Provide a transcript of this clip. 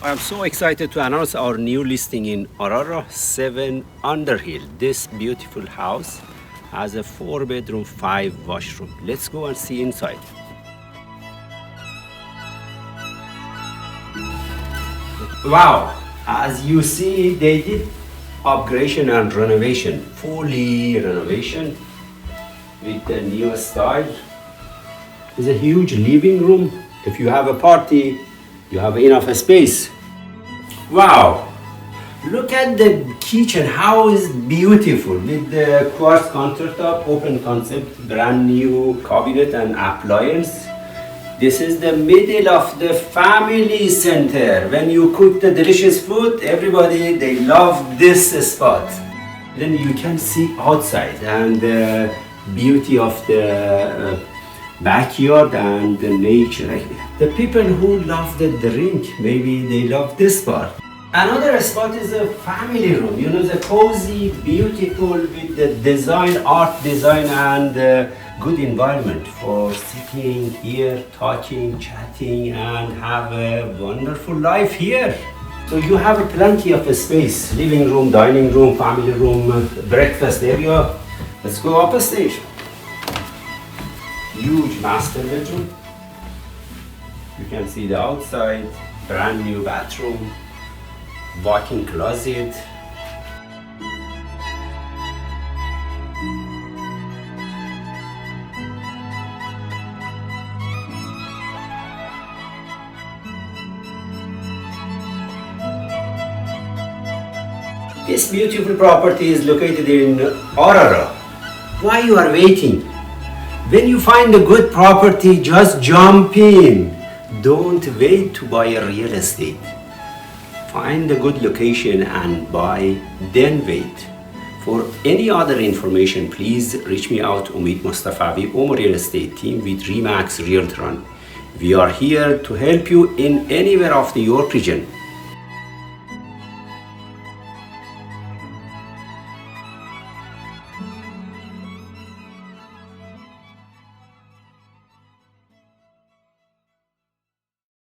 I'm so excited to announce our new listing in Aurora 7 Underhill. This beautiful house has a 4-bedroom, 5-washroom. Let's go and see inside. Wow, as you see, they did upgradation and renovation, fully renovation with the new style. It's a huge living room. If you have a party, you have enough space. Wow, look at the kitchen, how is beautiful with the quartz countertop, open concept, brand new cabinet and appliance. This is the middle of the family center. When you cook the delicious food, everybody, they love this spot. Then you can see outside and the beauty of the backyard and the nature. The people who love the drink, maybe they love this part. Another spot is a family room, you know, the cozy, beautiful with the design, art design and good environment for sitting here, talking, chatting and have a wonderful life here. So you have plenty of space, living room, dining room, family room, breakfast area. Let's go upstairs. Huge master bedroom. You can see the outside, brand new bathroom, walk-in closet. This beautiful property is located in Aurora. Why you are waiting? When you find a good property, just jump in. Don't wait to buy a real estate. Find a good location and buy, then wait. For any other information, please reach me out, Omid Mostafavi, OMO Real Estate Team with Remax Realtor. We are here to help you in anywhere of the York region.